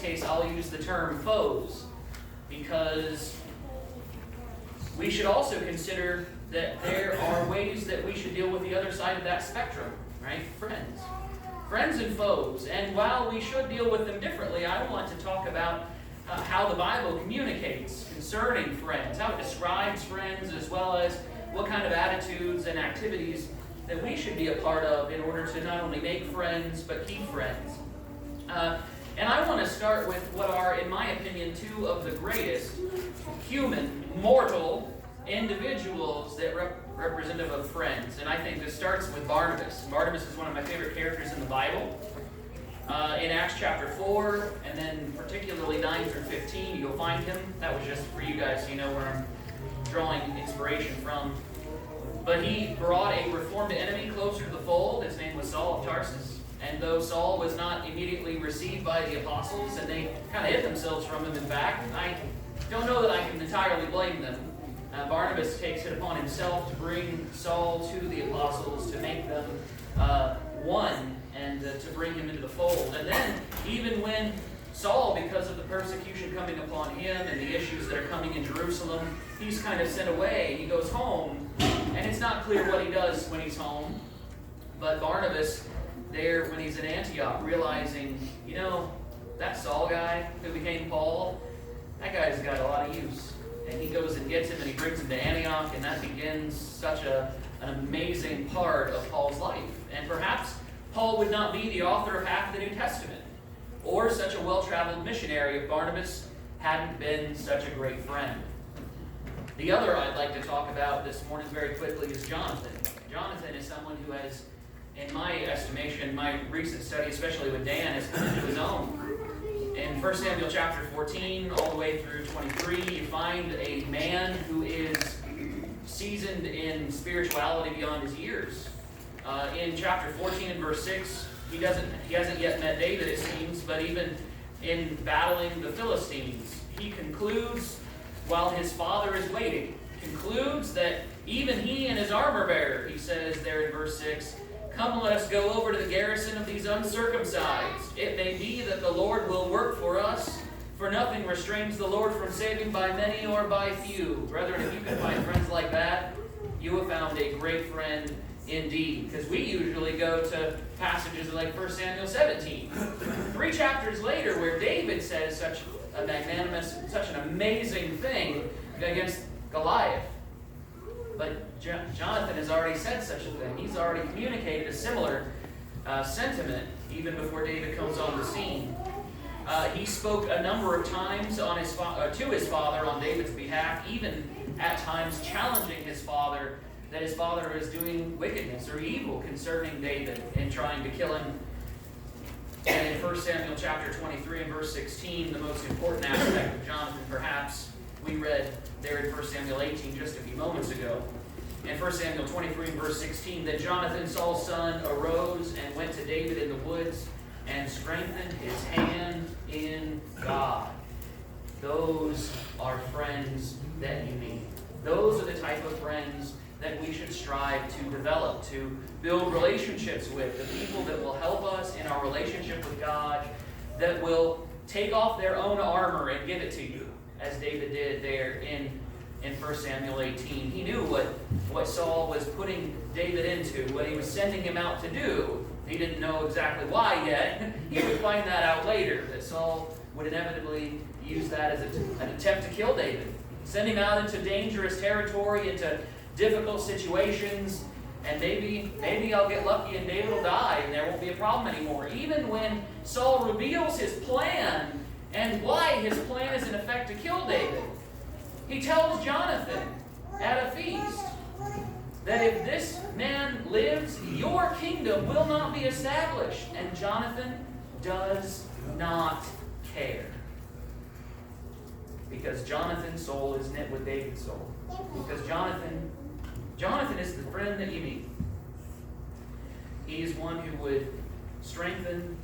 case I'll use the term foes, because we should also consider that there are ways that we should deal with the other side of that spectrum, right? Friends. Friends and foes. And while we should deal with them differently, I want to talk about how the Bible communicates concerning friends, how it describes friends, as well as what kind of attitudes and activities that we should be a part of in order to not only make friends, but keep friends. And I want to start with what are, in my opinion, two of the greatest human, mortal individuals that representative of friends. And I think this starts with Barnabas. Barnabas is one of my favorite characters in the Bible. In Acts chapter 4, and then particularly 9 through 15, you'll find him. That was just for you guys so you know where I'm drawing inspiration from. But he brought a reformed enemy closer to the fold. His name was Saul of Tarsus. And though Saul was not immediately received by the apostles, and they kind of hid themselves from him, in fact, I don't know that I can entirely blame them. Barnabas takes it upon himself to bring Saul to the apostles, to make them one, and to bring him into the fold. And then, even when Saul, because of the persecution coming upon him and the issues that are coming in Jerusalem, he's kind of sent away. He goes home, and it's not clear what he does when he's home. But Barnabas, there when he's in Antioch, realizing, that Saul guy who became Paul, that guy's got a lot of use. And he goes and gets him and he brings him to Antioch, and that begins such an amazing part of Paul's life. And perhaps Paul would not be the author of half the New Testament, or such a well-traveled missionary if Barnabas hadn't been such a great friend. The other I'd like to talk about this morning very quickly is Jonathan. Jonathan is someone who has, in my estimation, my recent study, especially with Dan, has come into his own. In 1 Samuel chapter 14, all the way through 23, you find a man who is seasoned in spirituality beyond his years. In chapter 14 and verse 6, he hasn't yet met David, it seems, but even in battling the Philistines, he concludes, while his father is waiting, concludes that even he and his armor bearer, he says there in verse 6, "Come, let us go over to the garrison of these uncircumcised. It may be that the Lord will work for us, for nothing restrains the Lord from saving by many or by few." Brethren, if you can find friends like that, you have found a great friend indeed. Because we usually go to passages like 1 Samuel 17, 3 chapters later, where David says such a magnanimous, such an amazing thing against Goliath. But Jonathan has already said such a thing. He's already communicated a similar sentiment even before David comes on the scene. He spoke a number of times to his father on David's behalf, even at times challenging his father that his father is doing wickedness or evil concerning David and trying to kill him. And in 1 Samuel chapter 23 and verse 16, the most important aspect of Jonathan, perhaps, we read there in 1 Samuel 18 just a few moments ago. In 1 Samuel 23 and verse 16, "Then Jonathan, Saul's son, arose and went to David in the woods and strengthened his hand in God." Those are friends that you need. Those are the type of friends that we should strive to develop, to build relationships with, the people that will help us in our relationship with God, that will take off their own armor and give it to you, as David did there in 1 Samuel 18. He knew what Saul was putting David into, what he was sending him out to do. He didn't know exactly why yet. He would find that out later, that Saul would inevitably use that as an attempt to kill David. Send him out into dangerous territory, into difficult situations, and maybe I'll get lucky and David will die and there won't be a problem anymore. Even when Saul reveals his plan and why his plan is in effect to kill David, he tells Jonathan at a feast that if this man lives, your kingdom will not be established. And Jonathan does not care. Because Jonathan's soul is knit with David's soul. Because Jonathan is the friend that you need. He is one who would strengthen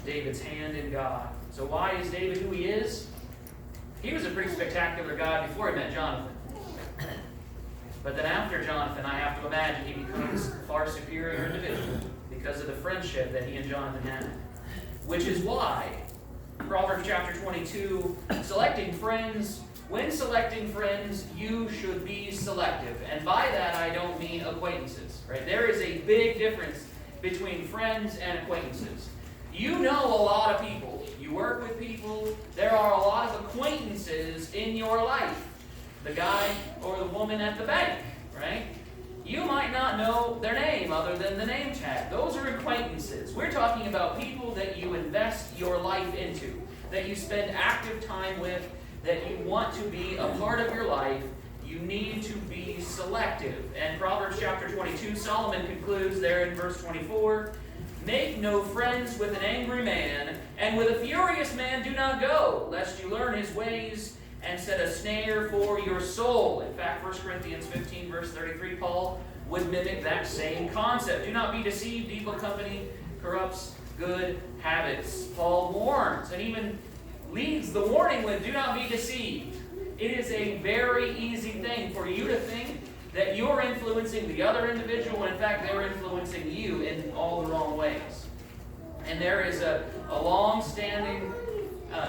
David's hand in God. So why is David who he is? He was a pretty spectacular guy before he met Jonathan. But then after Jonathan, I have to imagine he becomes a far superior individual because of the friendship that he and Jonathan had. Which is why Proverbs chapter 22, selecting friends. When selecting friends, you should be selective. And by that, I don't mean acquaintances. Right? There is a big difference between friends and acquaintances. You know a lot of people. You work with people. There are a lot of acquaintances in your life. The guy or the woman at the bank, right? You might not know their name other than the name tag. Those are acquaintances. We're talking about people that you invest your life into, that you spend active time with, that you want to be a part of your life. You need to be selective. And Proverbs chapter 22, Solomon concludes there in verse 24, "Make no friends with an angry man, and with a furious man do not go, lest you learn his ways and set a snare for your soul." In fact, 1 Corinthians 15, verse 33, Paul would mimic that same concept. Do not be deceived. Evil company corrupts good habits. Paul warns and even leads the warning with, do not be deceived. It is a very easy thing for you to think that you're influencing the other individual, when in fact they're influencing you in all the wrong ways. And there is a long-standing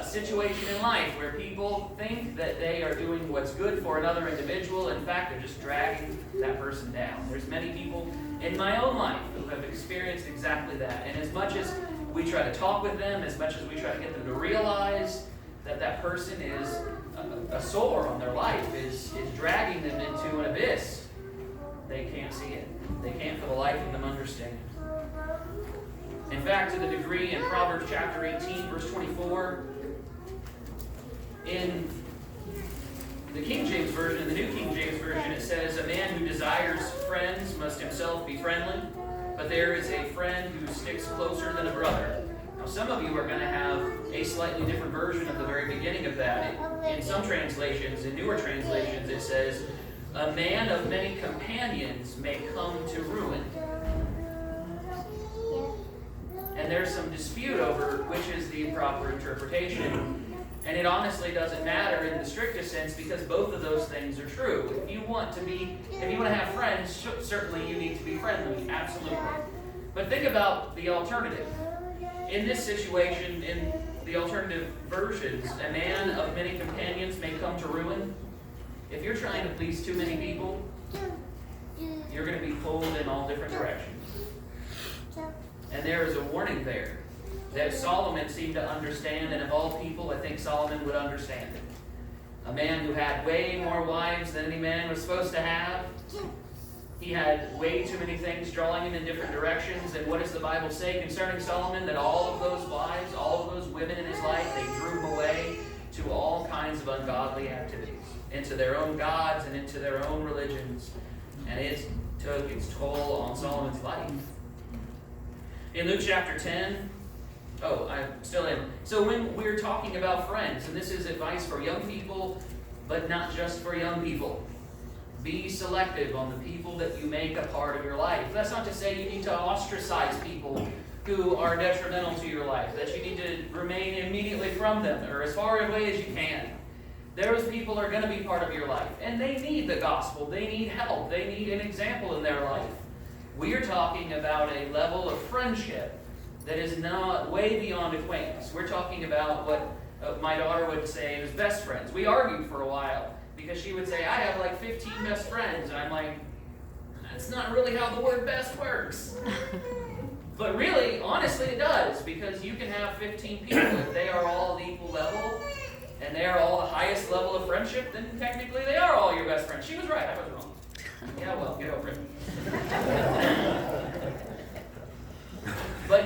situation in life where people think that they are doing what's good for another individual. In fact, they're just dragging that person down. There's many people in my own life who have experienced exactly that. And as much as we try to talk with them, as much as we try to get them to realize that that person is a sore on their life, is dragging them into an abyss, they can't see it. They can't for the life of them understand. In fact, to the degree in Proverbs chapter 18, verse 24, in the King James Version, in the New King James Version, it says, "A man who desires friends must himself be friendly, but there is a friend who sticks closer than a brother." Now, some of you are going to have a slightly different version of the very beginning of that. In some translations, in newer translations, it says, "A man of many companions may come to ruin." And there's some dispute over which is the proper interpretation. And it honestly doesn't matter in the strictest sense, because both of those things are true. If you want to have friends, certainly you need to be friendly, absolutely. But think about the alternative. In this situation, in the alternative versions, "a man of many companions may come to ruin." If you're trying to please too many people, you're going to be pulled in all different directions. And there is a warning there that Solomon seemed to understand, and of all people, I think Solomon would understand it. A man who had way more wives than any man was supposed to have. He had way too many things drawing him in different directions. And what does the Bible say concerning Solomon? That all of those wives, all of those women in his life, they drew him away to all kinds of ungodly activities, into their own gods and into their own religions. And it took its toll on Solomon's life. In Luke chapter 10, I'm still in. So when we're talking about friends, and this is advice for young people, but not just for young people, be selective on the people that you make a part of your life. That's not to say you need to ostracize people who are detrimental to your life, that you need to remain immediately from them, or as far away as you can. Those people are going to be part of your life, and they need the gospel. They need help. They need an example in their life. We are talking about a level of friendship that is not way beyond acquaintance. We're talking about what my daughter would say was best friends. We argued for a while because she would say, "I have like 15 best friends." And I'm like, that's not really how the word best works. But really, honestly, it does, because you can have 15 people. If they are all of equal level and they are all the highest level of friendship, then technically they are all your best friends. She was right, I was wrong. Yeah, well, get over it. But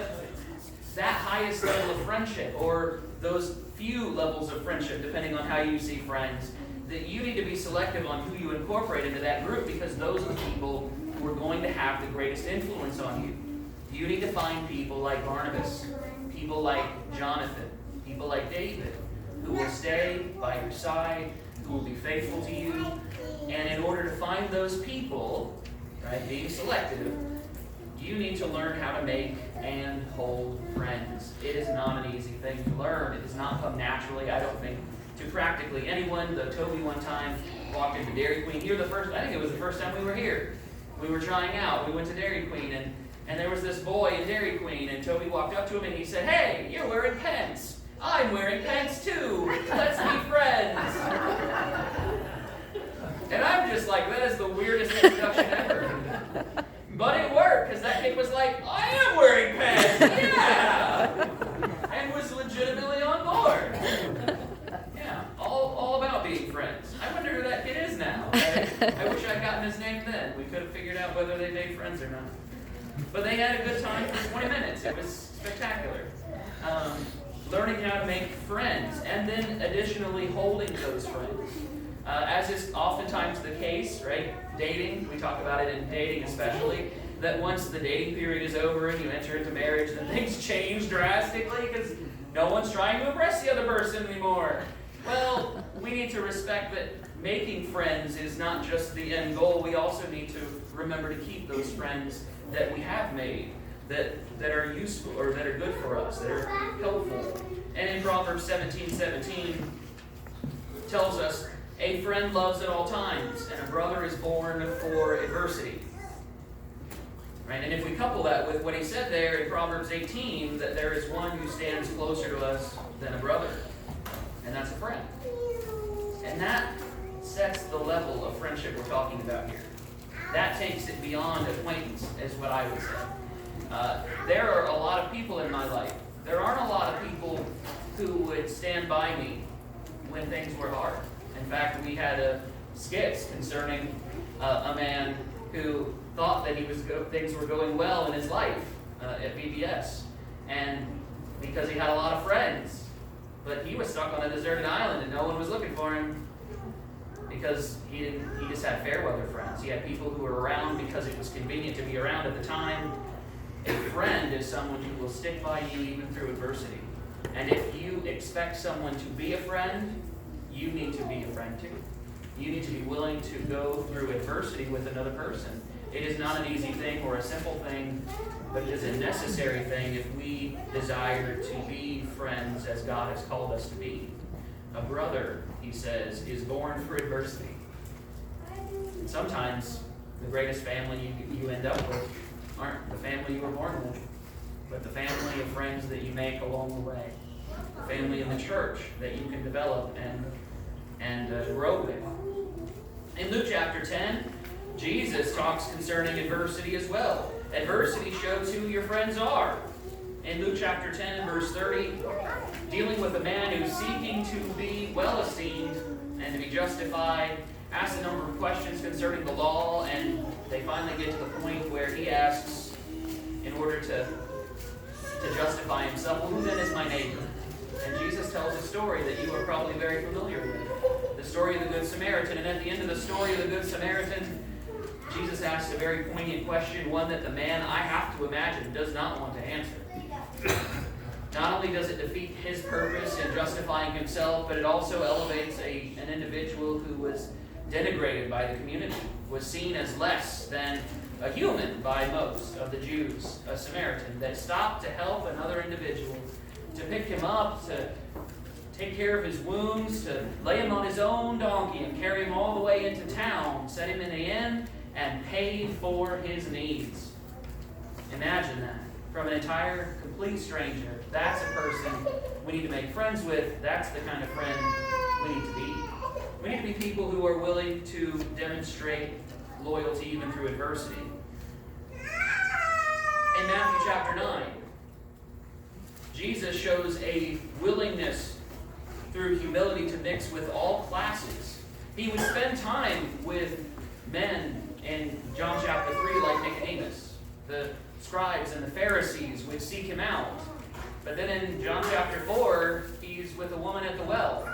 that highest level of friendship, or those few levels of friendship, depending on how you see friends, that you need to be selective on who you incorporate into that group, because those are the people who are going to have the greatest influence on you. You need to find people like Barnabas, people like Jonathan, people like David, who will stay by your side, who will be faithful to you. And in order to find those people, right, being selective, you need to learn how to make and hold friends. It is not an easy thing to learn. It does not come naturally, I don't think, to practically anyone. Though Toby one time walked into Dairy Queen. I think it was the first time we were here. We were trying out. We went to Dairy Queen, and there was this boy in Dairy Queen, and Toby walked up to him and he said, "Hey, you're wearing pants. I'm wearing pants too. Let's be friends. And I'm just like, that is the weirdest introduction ever. But it worked, because that kid was like, I am wearing pants, yeah! And was legitimately on board. Yeah, all about being friends. I wonder who that kid is now. I wish I'd gotten his name then. We could have figured out whether they made friends or not. But they had a good time for 20 minutes. It was spectacular. Learning how to make friends, and then additionally holding those friends. As is oftentimes the case, right? Dating, we talk about it in dating especially, that once the dating period is over and you enter into marriage, then things change drastically because no one's trying to impress the other person anymore. Well, we need to respect that making friends is not just the end goal. We also need to remember to keep those friends that we have made, that are useful or that are good for us, that are helpful. And in Proverbs 17:17 tells us, a friend loves at all times, and a brother is born for adversity. Right? And if we couple that with what he said there in Proverbs 18, that there is one who stands closer to us than a brother, and that's a friend. And that sets the level of friendship we're talking about here. That takes it beyond acquaintance, is what I would say. There are a lot of people in my life. There aren't a lot of people who would stand by me when things were hard. In fact, we had a skit concerning a man who thought that things were going well in his life at VBS, and because he had a lot of friends, but he was stuck on a deserted island and no one was looking for him because he just had fair weather friends. He had people who were around because it was convenient to be around at the time. A friend is someone who will stick by you even through adversity. And if you expect someone to be a friend, you need to be a friend too. You need to be willing to go through adversity with another person. It is not an easy thing or a simple thing, but it is a necessary thing if we desire to be friends as God has called us to be. A brother, he says, is born for adversity. And sometimes the greatest family you end up with aren't the family you were born with, but the family of friends that you make along the way. The family in the church that you can develop and grow with. In Luke chapter 10, Jesus talks concerning adversity as well. Adversity shows who your friends are. In Luke chapter 10 and verse 30, dealing with a man who's seeking to be well-esteemed and to be justified, asks a number of questions concerning the law, and they finally get to the point where he asks, in order to justify himself, well, who then is my neighbor? And Jesus tells a story that you are probably very familiar with. The story of the Good Samaritan. And at the end of the story of the Good Samaritan, Jesus asks a very poignant question, one that the man, I have to imagine, does not want to answer. Not only does it defeat his purpose in justifying himself, but it also elevates an individual who was denigrated by the community, was seen as less than a human by most of the Jews, a Samaritan, that stopped to help another individual, to pick him up, to take care of his wounds, to lay him on his own donkey and carry him all the way into town, set him in the inn, and paid for his needs. Imagine that. From an entire, complete stranger. That's a person we need to make friends with. That's the kind of friend we need to be. We need to be people who are willing to demonstrate loyalty even through adversity. In Matthew chapter 9, Jesus shows a willingness through humility to mix with all classes. He would spend time with men in John chapter 3 like Nicodemus. The scribes and the Pharisees would seek him out. But then in John chapter 4, he's with a woman at the well.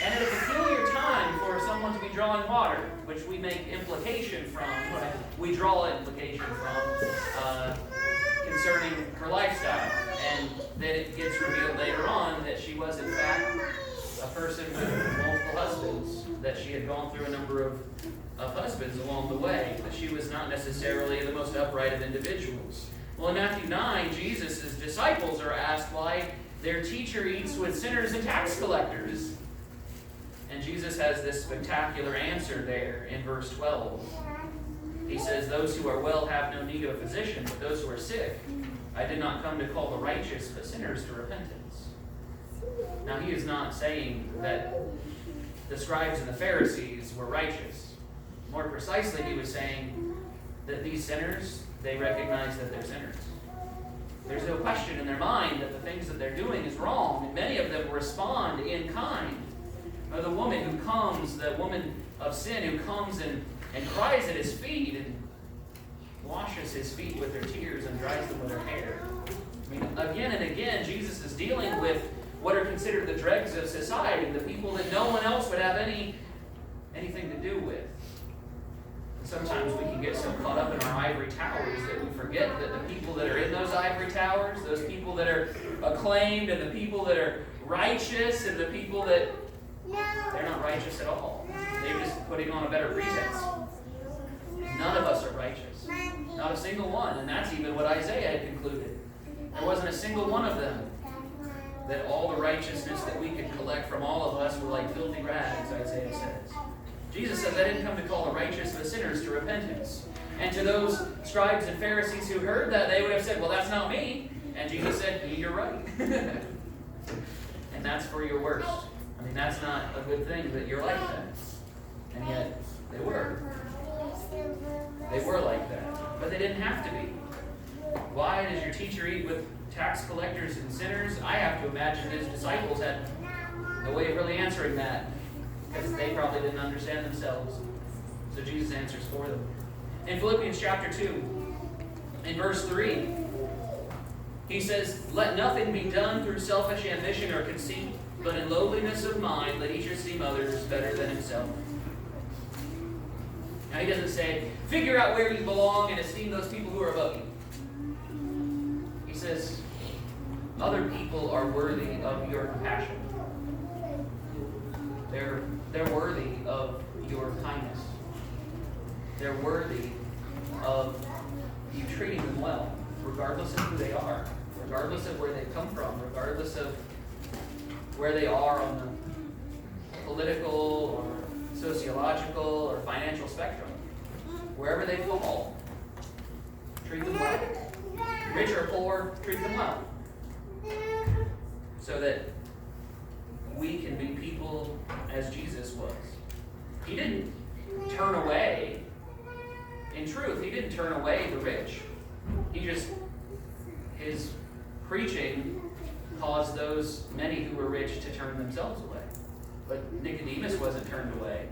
And at a peculiar time for someone to be drawing water, which we make implication from, we draw implication from, concerning her lifestyle. And then it gets revealed later on that she was in fact a person with multiple husbands, that she had gone through a number of husbands along the way, that she was not necessarily the most upright of individuals. Well, in Matthew 9, Jesus' disciples are asked why their teacher eats with sinners and tax collectors. And Jesus has this spectacular answer there in verse 12. He says, those who are well have no need of a physician, but those who are sick. I did not come to call the righteous, but sinners to repentance. Now, he is not saying that the scribes and the Pharisees were righteous. More precisely, he was saying that these sinners, they recognize that they're sinners. There's no question in their mind that the things that they're doing is wrong, and many of them respond in kind. The woman who comes, the woman of sin who comes and cries at his feet and washes his feet with her tears and dries them with her hair. I mean, again and again, Jesus is dealing with what are considered the dregs of society, the people that no one else would have anything to do with. And sometimes we can get so caught up in our ivory towers that we forget that the people that are in those ivory towers, those people that are acclaimed, and the people that are righteous, and the people that they're not righteous at all. They're just putting on a better pretense. None of us are righteous. Not a single one. And that's even what Isaiah had concluded. There wasn't a single one of them that all the righteousness that we could collect from all of us were like filthy rags, Isaiah says. Jesus says, I didn't come to call the righteous but sinners to repentance. And to those scribes and Pharisees who heard that, they would have said, well, that's not me. And Jesus said, you're right. And that's for your worst. I mean, that's not a good thing that you're like that. And yet, they were. They were like that. But they didn't have to be. Why does your teacher eat with tax collectors and sinners? I have to imagine his disciples had no way of really answering that, because they probably didn't understand themselves. So Jesus answers for them. In Philippians chapter 2, in verse 3, he says, let nothing be done through selfish ambition or conceit, but in lowliness of mind, let each esteem others better than himself. Now, he doesn't say, figure out where you belong and esteem those people who are above you. He says, other people are worthy of your compassion. They're worthy of your kindness. They're worthy of you treating them well, regardless of who they are, regardless of where they come from, regardless of where they are on the political or sociological or financial spectrum. Wherever they fall, treat them well. Rich or poor, treat them well. So that we can be people as Jesus was. He didn't turn away, in truth, he didn't turn away the rich. His preaching caused those many who were rich to turn themselves away. But Nicodemus wasn't turned away.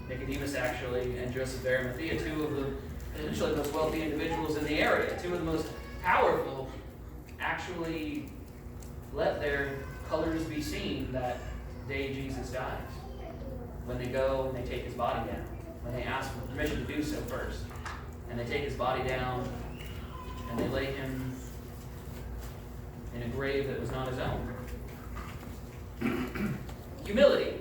Nicodemus actually, and Joseph of Arimathea, two of the potentially most wealthy individuals in the area, two of the most powerful, actually let their colors be seen that day Jesus dies. When they go and they take his body down. When they ask for permission to do so first. And they take his body down and they lay him in a grave that was not his own. Humility.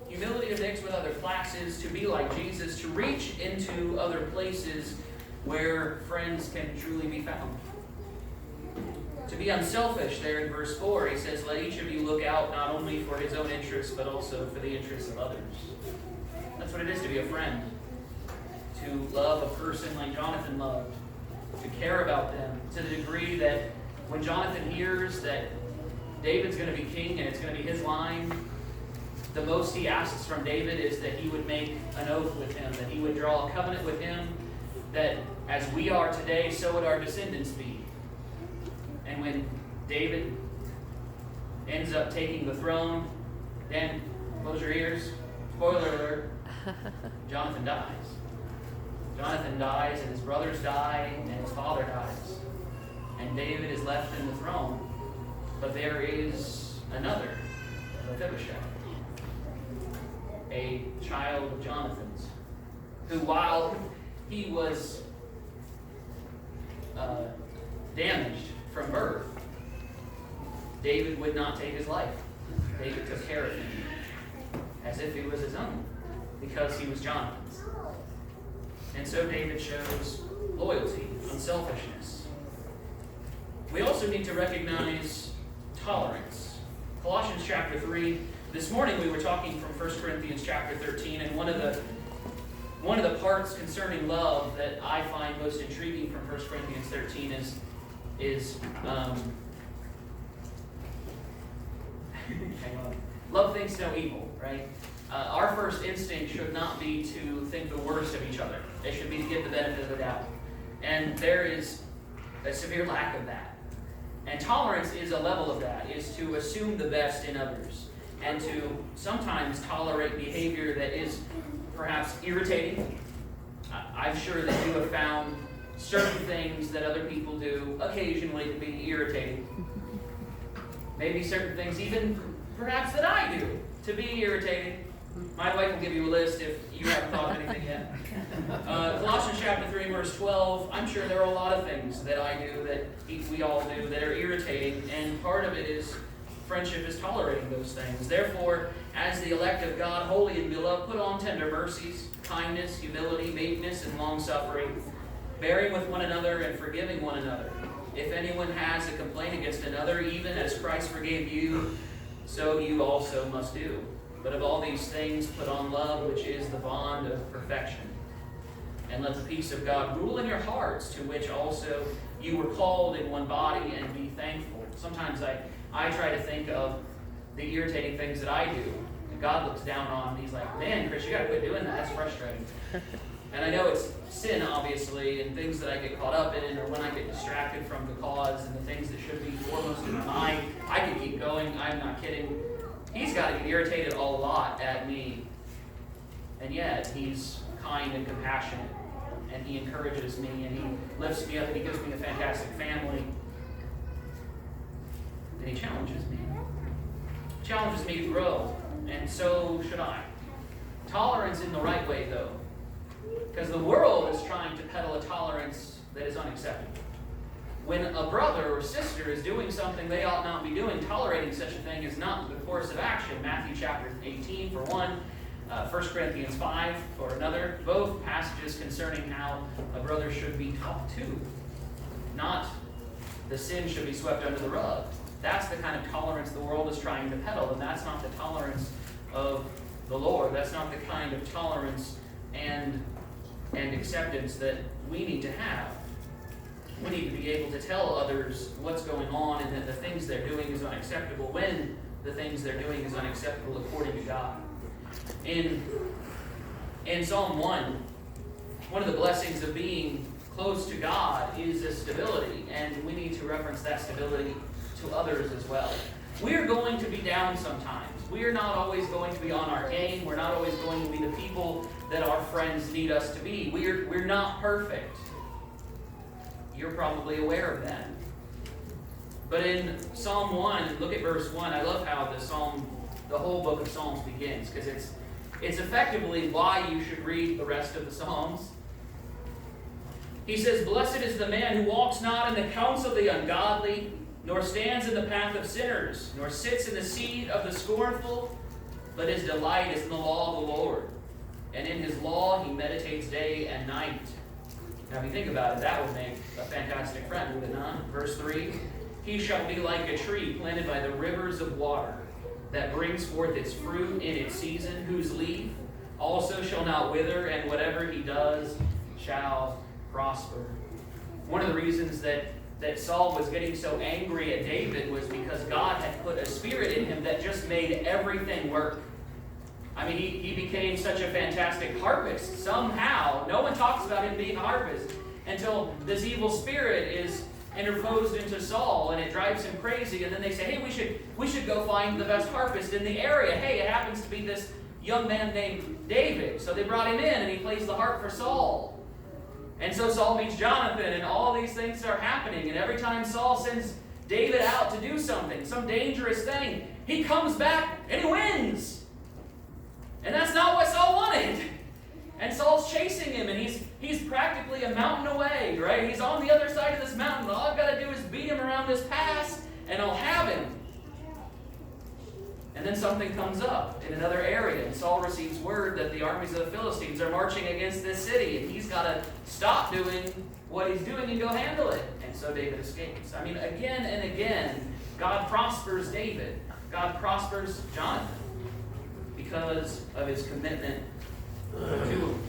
Humility to mix with other classes, to be like Jesus, to reach into other places where friends can truly be found. To be unselfish, there in verse 4, he says, let each of you look out not only for his own interests, but also for the interests of others. That's what it is to be a friend. To love a person like Jonathan loved. To care about them to the degree that when Jonathan hears that David's going to be king and it's going to be his line, the most he asks from David is that he would make an oath with him, that he would draw a covenant with him, that as we are today, so would our descendants be. And when David ends up taking the throne, Dan, close your ears, spoiler alert, Jonathan dies. Jonathan dies, and his brothers die, and his father dies. And David is left in the throne. But there is another, Mephibosheth, a child of Jonathan's, who while he was damaged from birth, David would not take his life. David took care of him as if he was his own, because he was Jonathan's. And so David shows loyalty, unselfishness. We also need to recognize tolerance. Colossians chapter 3. This morning we were talking from 1 Corinthians chapter 13, and one of the parts concerning love that I find most intriguing from 1 Corinthians 13 is Love thinks no evil, right? Our first instinct should not be to think the worst of each other. It should be to give the benefit of the doubt. And there is a severe lack of that. And tolerance is a level of that, is to assume the best in others and to sometimes tolerate behavior that is perhaps irritating. I'm sure that you have found certain things that other people do occasionally to be irritating. Maybe certain things even perhaps that I do to be irritating. My wife will give you a list if you haven't thought of anything yet. Colossians chapter 3, verse 12, I'm sure there are a lot of things that I do, that we all do, that are irritating, and part of it is friendship is tolerating those things. Therefore, as the elect of God, holy and beloved, put on tender mercies, kindness, humility, meekness, and long-suffering, bearing with one another and forgiving one another. If anyone has a complaint against another, even as Christ forgave you, so you also must do. But of all these things, put on love, which is the bond of perfection. And let the peace of God rule in your hearts, to which also you were called in one body, and be thankful. Sometimes I try to think of the irritating things that I do. And God looks down on me. He's like, man, Chris, you got to quit doing that. That's frustrating. And I know it's sin, obviously, and things that I get caught up in, or when I get distracted from the cause and the things that should be foremost in my mind. I can keep going. I'm not kidding. He's got to get irritated a lot at me. And yet, he's kind and compassionate. And he encourages me, and he lifts me up, and he gives me a fantastic family. And he challenges me. Challenges me to grow. And so should I. Tolerance in the right way, though. Because the world is trying to peddle a tolerance that is unacceptable. When a brother or sister is doing something they ought not be doing, tolerating such a thing is not the course of action. Matthew chapter 18 for one, 1 Corinthians 5 for another. Both passages concerning how a brother should be talked to. Not the sin should be swept under the rug. That's the kind of tolerance the world is trying to peddle, and that's not the tolerance of the Lord. That's not the kind of tolerance and acceptance that we need to have. We need to be able to tell others what's going on and that the things they're doing is unacceptable when the things they're doing is unacceptable according to God. In Psalm 1, one of the blessings of being close to God is this stability, and we need to reference that stability to others as well. We are going to be down sometimes. We are not always going to be on our game. We're not always going to be the people that our friends need us to be. We're not perfect. You're probably aware of that. But in Psalm 1, look at verse 1. I love how the whole book of Psalms begins, because it's effectively why you should read the rest of the Psalms. He says, "Blessed is the man who walks not in the counsel of the ungodly, nor stands in the path of sinners, nor sits in the seat of the scornful, but his delight is in the law of the Lord. And in his law he meditates day and night." Now if you think about it, that would make a fantastic friend, would it not? Verse 3, "He shall be like a tree planted by the rivers of water, that brings forth its fruit in its season, whose leaf also shall not wither, and whatever he does shall prosper." One of the reasons that Saul was getting so angry at David was because God had put a spirit in him that just made everything work. I mean, he became such a fantastic harpist. Somehow, no one talks about him being a harpist until this evil spirit is interposed into Saul, and it drives him crazy. And then they say, hey, we should go find the best harpist in the area. Hey, it happens to be this young man named David. So they brought him in, and he plays the harp for Saul. And so Saul meets Jonathan, and all these things are happening. And every time Saul sends David out to do something, some dangerous thing, he comes back and he wins. And that's not what Saul wanted. And Saul's chasing him, and he's practically a mountain away, right? He's on the other side of this mountain. All I've got to do is beat him around this pass, and I'll have him. And then something comes up in another area, and Saul receives word that the armies of the Philistines are marching against this city, and he's got to stop doing what he's doing and go handle it. And so David escapes. I mean, again and again, God prospers David. God prospers Jonathan because of his commitment to him.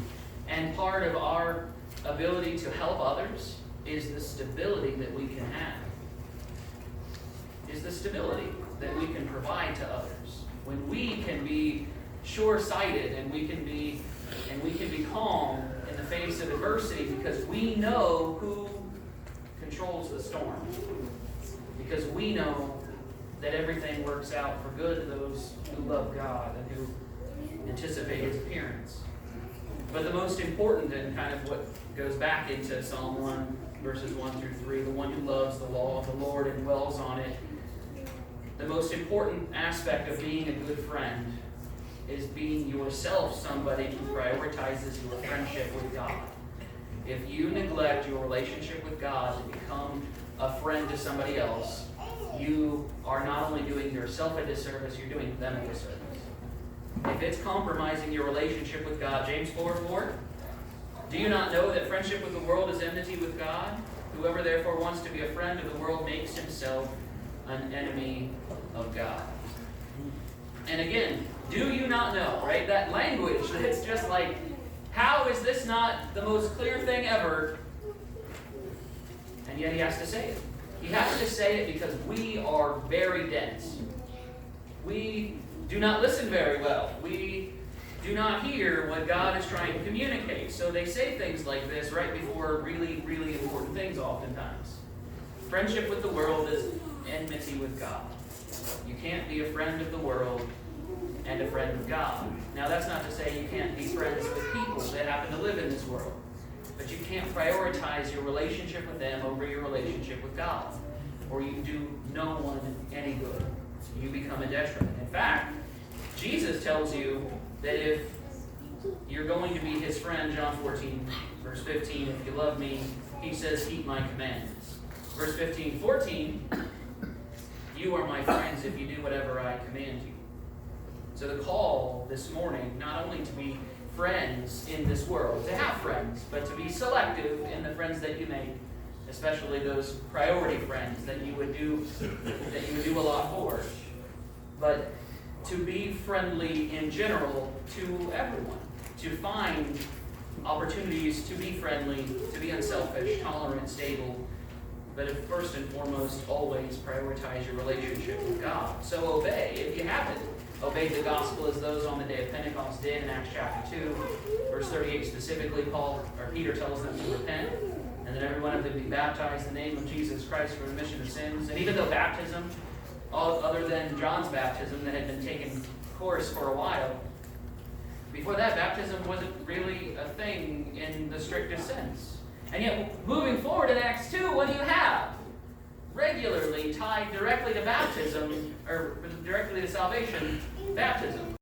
And part of our ability to help others is the stability that we can have. Is the stability. that we can provide to others, when we can be sure-sighted and we can be calm in the face of adversity because we know who controls the storm. Because we know that everything works out for good to those who love God and who anticipate His appearance. But the most important, and kind of what goes back into Psalm 1, verses 1 through 3, the one who loves the law of the Lord and dwells on it, the most important aspect of being a good friend is being yourself somebody who prioritizes your friendship with God. If you neglect your relationship with God to become a friend to somebody else, you are not only doing yourself a disservice, you're doing them a disservice. If it's compromising your relationship with God, James 4:4, do you not know that friendship with the world is enmity with God? Whoever therefore wants to be a friend of the world makes himself an enemy of God. And again, do you not know, right? That language, it's just like, how is this not the most clear thing ever? And yet he has to say it. He has to say it because we are very dense. We do not listen very well. We do not hear what God is trying to communicate. So they say things like this right before really, really important things oftentimes. Friendship with the world is enmity with God. You can't be a friend of the world and a friend of God. Now that's not to say you can't be friends with people that happen to live in this world. But you can't prioritize your relationship with them over your relationship with God. Or you do no one any good. You become a detriment. In fact, Jesus tells you that if you're going to be His friend, John 14, verse 15, if you love me, He says, keep my commandments. Verse 15-14, you are my friends if you do whatever I command you. So the call this morning, not only to be friends in this world, to have friends, but to be selective in the friends that you make, especially those priority friends that you would do a lot for. But to be friendly in general to everyone, to find opportunities to be friendly, to be unselfish, tolerant, stable, but first and foremost, always prioritize your relationship with God. So obey. If you haven't obeyed the gospel as those on the day of Pentecost did in Acts chapter 2, verse 38 specifically, Peter tells them to repent, and that every one of them be baptized in the name of Jesus Christ for remission of sins. And even though baptism, other than John's baptism that had been taken course for a while, before that, baptism wasn't really a thing in the strictest sense. And yet, moving forward in Acts 2, what do you have? Regularly tied directly to baptism, or directly to salvation, baptism.